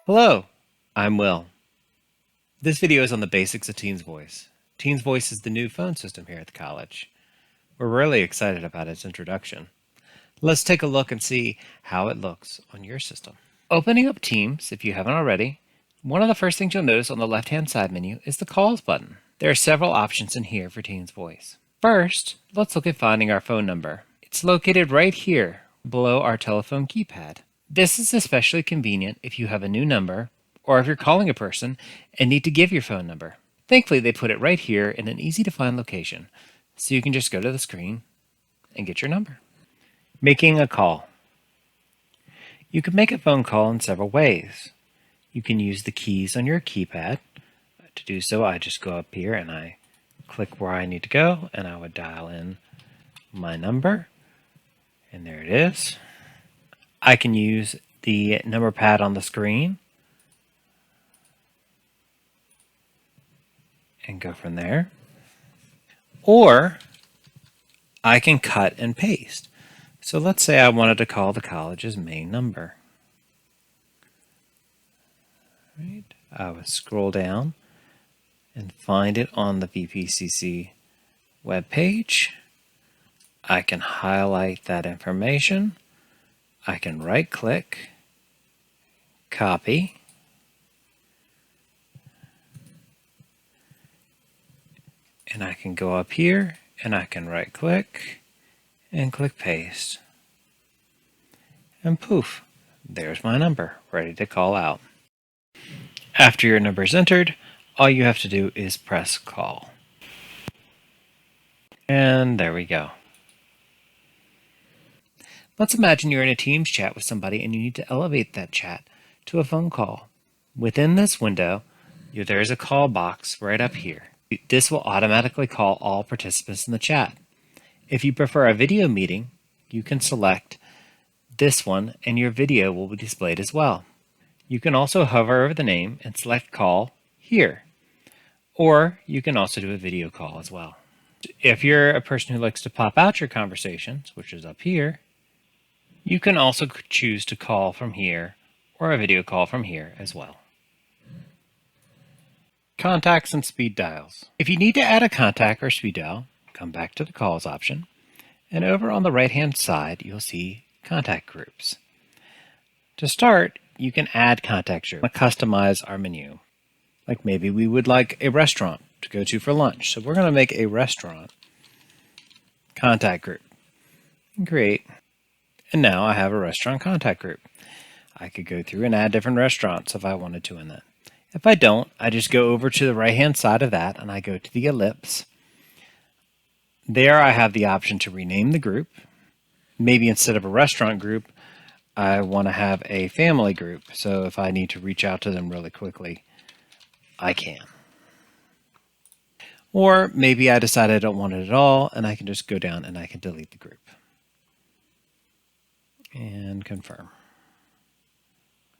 Hello, I'm Will. This video is on the basics of Teens Voice. Teens Voice is the new phone system here at the college. We're really excited about its introduction. Let's take a look and see how it looks on your system. Opening up Teams, if you haven't already, one of the first things you'll notice on the left-hand side menu is the Calls button. There are several options in here for Teens Voice. First, let's look at finding our phone number. It's located right here below our telephone keypad. This is especially convenient if you have a new number or if you're calling a person and need to give your phone number. Thankfully, they put it right here in an easy-to-find location, so you can just go to the screen and get your number. Making a call. You can make a phone call in several ways. You can use the keys on your keypad. To do so, I just go up here and I click where I need to go, and I would dial in my number, and there it is. I can use the number pad on the screen and go from there. Or I can cut and paste. So let's say I wanted to call the college's main number. Right. I would scroll down and find it on the VPCC webpage. I can highlight that information. I can right click, copy, and I can go up here and I can right click and click paste. And poof, there's my number ready to call out. After your number is entered, all you have to do is press call. And there we go. Let's imagine you're in a Teams chat with somebody and you need to elevate that chat to a phone call. Within this window, there's a call box right up here. This will automatically call all participants in the chat. If you prefer a video meeting, you can select this one and your video will be displayed as well. You can also hover over the name and select call here. Or you can also do a video call as well. If you're a person who likes to pop out your conversations, which is up here, you can also choose to call from here or a video call from here as well. Contacts and speed dials. If you need to add a contact or speed dial, come back to the calls option, and over on the right-hand side, you'll see contact groups. To start, you can add contact groups. Customize our menu. Like maybe we would like a restaurant to go to for lunch. So we're going to make a restaurant contact group and create. And now I have a restaurant contact group. I could go through and add different restaurants if I wanted to in that. If I don't, I just go over to the right-hand side of that and I go to the ellipse. There I have the option to rename the group. Maybe instead of a restaurant group, I want to have a family group. So if I need to reach out to them really quickly, I can. Or maybe I decide I don't want it at all and I can just go down and I can delete the group. And confirm.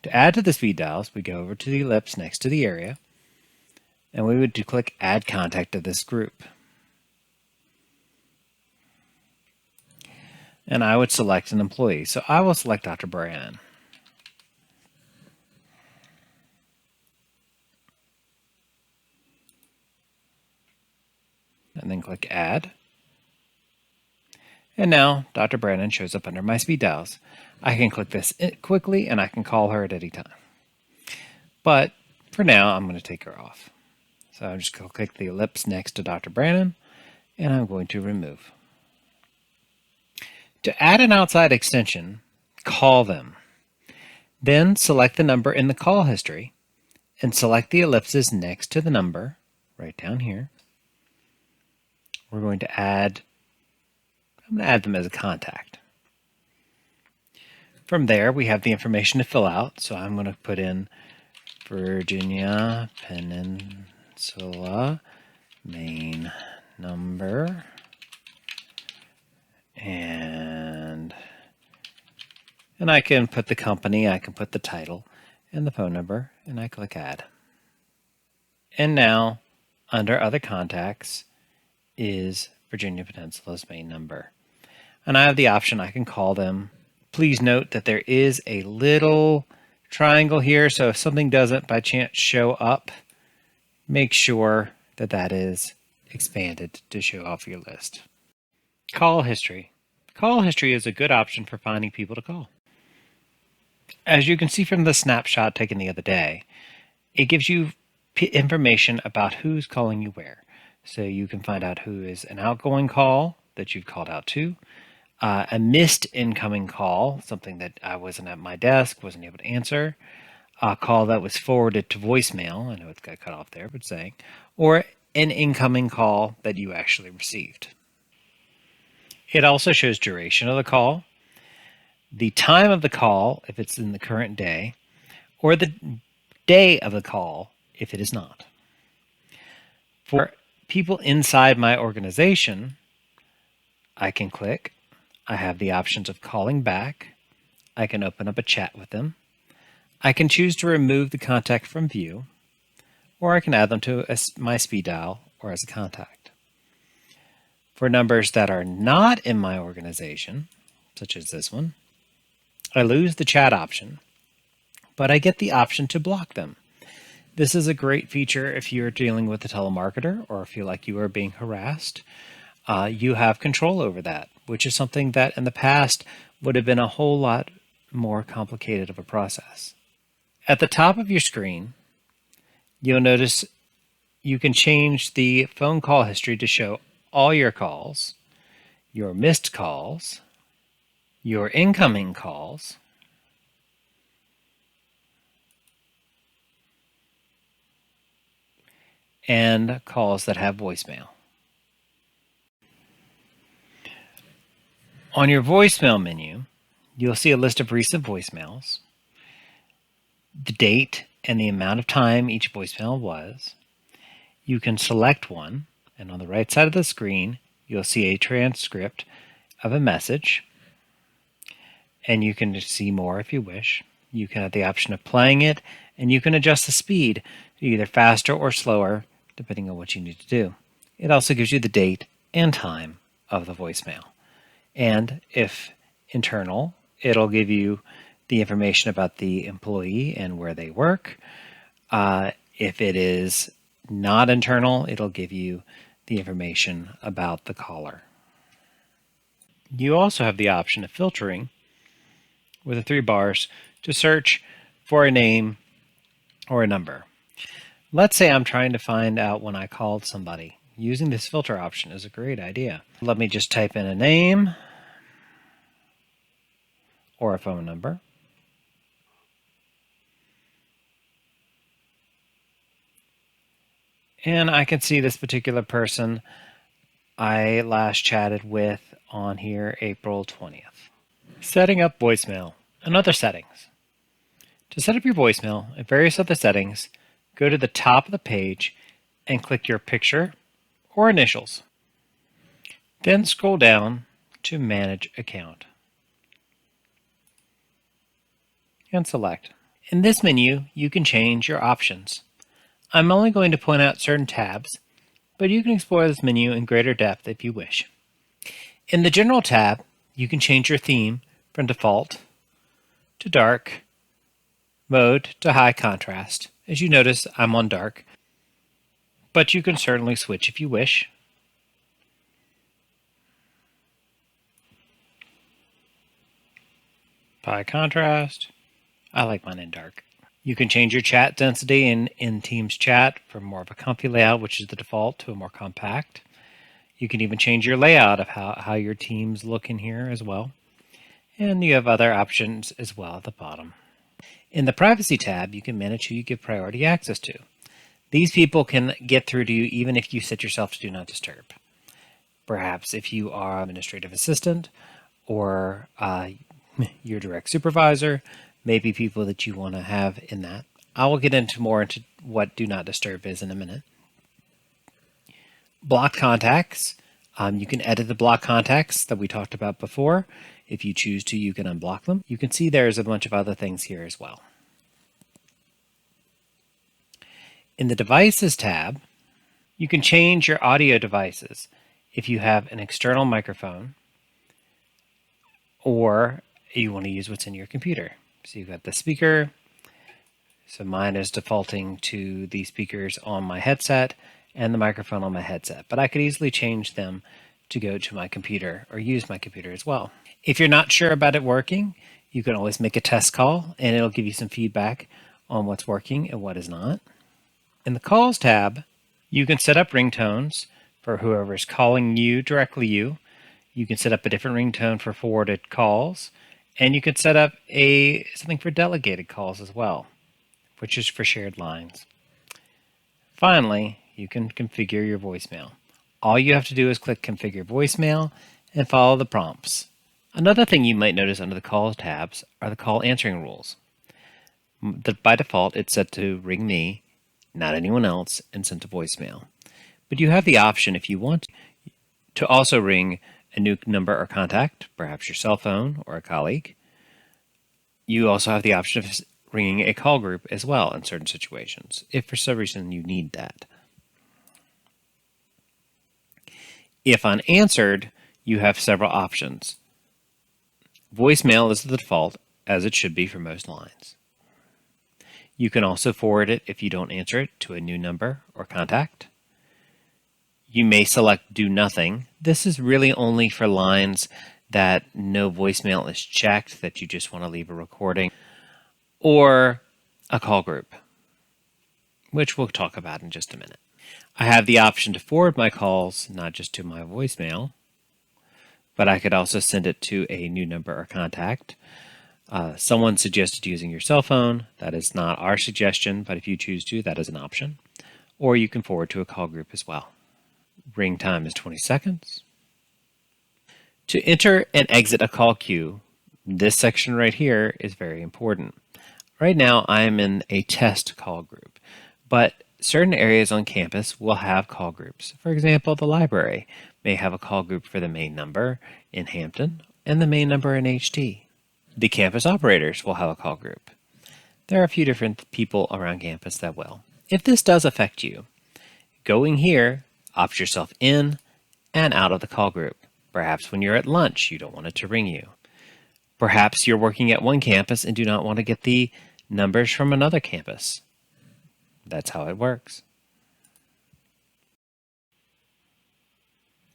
To add to the speed dials, we go over to the ellipse next to the area, and we would click Add Contact to this group. And I would select an employee, so I will select Dr. Brannon. And then click Add. And now Dr. Brannon shows up under my speed dials. I can click this quickly and I can call her at any time. But for now, I'm going to take her off. So I'm just going to click the ellipse next to Dr. Brannon and I'm going to remove. To add an outside extension, call them. Then select the number in the call history and select the ellipses next to the number right down here. We're going to add I'm going to add them as a contact. From there, we have the information to fill out. So I'm going to put in Virginia Peninsula main number. And I can put the company, I can put the title and the phone number, and I click Add. And now, under Other Contacts, is Virginia Peninsula's main number. And I have the option I can call them. Please note that there is a little triangle here, so if something doesn't by chance show up, make sure that that is expanded to show off your list. Call history. Call history is a good option for finding people to call. As you can see from the snapshot taken the other day, it gives you information about who's calling you where. So you can find out who is an outgoing call that you've called out to, a missed incoming call, something that I wasn't at my desk, wasn't able to answer, a call that was forwarded to voicemail, I know it's got cut off there, but saying, or an incoming call that you actually received. It also shows duration of the call, the time of the call if it's in the current day, or the day of the call if it is not. For people inside my organization, I can click. I have the options of calling back. I can open up a chat with them. I can choose to remove the contact from view, or I can add them to my speed dial or as a contact. For numbers that are not in my organization, such as this one, I lose the chat option, but I get the option to block them. This is a great feature if you're dealing with a telemarketer or feel like you are being harassed. You have control over that, which is something that in the past would have been a whole lot more complicated of a process. At the top of your screen, you'll notice you can change the phone call history to show all your calls, your missed calls, your incoming calls, and calls that have voicemail. On your voicemail menu, you'll see a list of recent voicemails, the date and the amount of time each voicemail was. You can select one, and on the right side of the screen, you'll see a transcript of a message, and you can see more if you wish. You can have the option of playing it, and you can adjust the speed to either faster or slower, depending on what you need to do. It also gives you the date and time of the voicemail. And if internal, it'll give you the information about the employee and where they work. If it is not internal, it'll give you the information about the caller. You also have the option of filtering with the 3 bars to search for a name or a number. Let's say I'm trying to find out when I called somebody. Using this filter option is a great idea. Let me just type in a name or a phone number. And I can see this particular person I last chatted with on here April 20th. Setting up voicemail and other settings. To set up your voicemail and various other settings, go to the top of the page and click your picture or initials. Then scroll down to Manage Account and select. In this menu, you can change your options. I'm only going to point out certain tabs, but you can explore this menu in greater depth if you wish. In the General tab, you can change your theme from default to dark, mode to high contrast. As you notice, I'm on dark, but you can certainly switch if you wish. High contrast. I like mine in dark. You can change your chat density in Teams chat from more of a comfy layout, which is the default, to a more compact. You can even change your layout of how your teams look in here as well. And you have other options as well at the bottom. In the Privacy tab, you can manage who you give priority access to. These people can get through to you even if you set yourself to Do Not Disturb. Perhaps if you are an administrative assistant or your direct supervisor, maybe people that you want to have in that. I will get into more into what Do Not Disturb is in a minute. Blocked contacts. You can edit the blocked contacts that we talked about before. If you choose to, you can unblock them. You can see there's a bunch of other things here as well. In the Devices tab, you can change your audio devices if you have an external microphone or you want to use what's in your computer. So you've got the speaker, So mine is defaulting to the speakers on my headset and the microphone on my headset, but I could easily change them to go to my computer or use my computer as well. If you're not sure about it working, you can always make a test call and it'll give you some feedback on what's working and what is not. In the Calls tab, you can set up ringtones for whoever's calling you, directly you. You can set up a different ringtone for forwarded calls, and you can set up something for delegated calls as well, which is for shared lines. Finally, you can configure your voicemail. All you have to do is click Configure Voicemail and follow the prompts. Another thing you might notice under the Calls tabs are the call answering rules. By default, it's set to ring me, not anyone else, and sent to voicemail. But you have the option, if you want, to also ring a new number or contact, perhaps your cell phone or a colleague. You also have the option of ringing a call group as well in certain situations, if for some reason you need that. If unanswered, you have several options. Voicemail is the default, as it should be for most lines. You can also forward it, if you don't answer it, to a new number or contact. You may select Do Nothing. This is really only for lines that no voicemail is checked, that you just want to leave a recording, or a call group, which we'll talk about in just a minute. I have the option to forward my calls, not just to my voicemail, but I could also send it to a new number or contact. Someone suggested using your cell phone. That is not our suggestion, but if you choose to, that is an option. Or you can forward to a call group as well. Ring time is 20 seconds. To enter and exit a call queue, this section right here is very important. Right now, I am in a test call group, but certain areas on campus will have call groups. For example, the library may have a call group for the main number in Hampton and the main number in HT. The campus operators will have a call group. There are a few different people around campus that will. If this does affect you, going here, opt yourself in and out of the call group. Perhaps when you're at lunch, you don't want it to ring you. Perhaps you're working at one campus and do not want to get the numbers from another campus. That's how it works.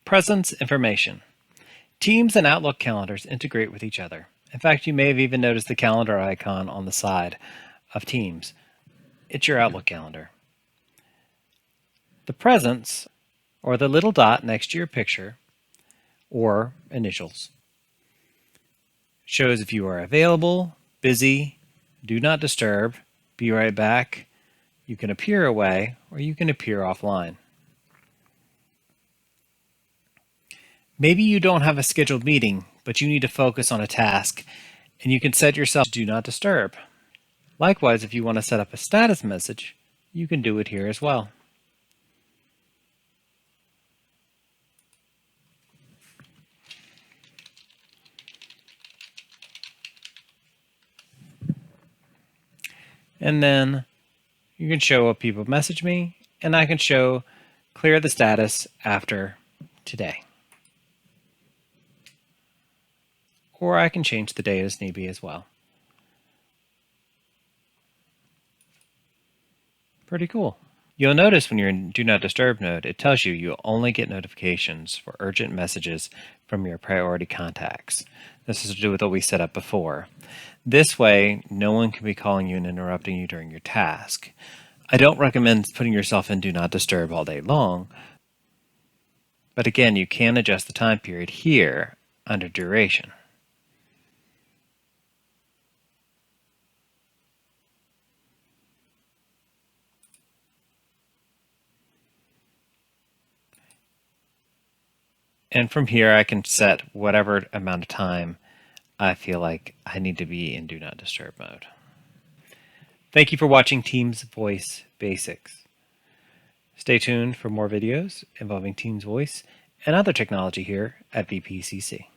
Presence information. Teams and Outlook calendars integrate with each other. In fact, you may have even noticed the calendar icon on the side of Teams. It's your Outlook calendar. The presence, or the little dot next to your picture, or initials, shows if you are available, busy, do not disturb, be right back, you can appear away, or you can appear offline. Maybe you don't have a scheduled meeting, but you need to focus on a task, and you can set yourself to do not disturb. Likewise, if you want to set up a status message, you can do it here as well. And then you can show what people message me, and I can show clear the status after today. Or I can change the date as need be as well. Pretty cool. You'll notice when you're in Do Not Disturb mode, it tells you you'll only get notifications for urgent messages from your priority contacts. This is to do with what we set up before. This way, no one can be calling you and interrupting you during your task. I don't recommend putting yourself in Do Not Disturb all day long, but again, you can adjust the time period here under duration. And from here, I can set whatever amount of time I feel like I need to be in Do Not Disturb mode. Thank you for watching Teams Voice Basics. Stay tuned for more videos involving Teams Voice and other technology here at VPCC.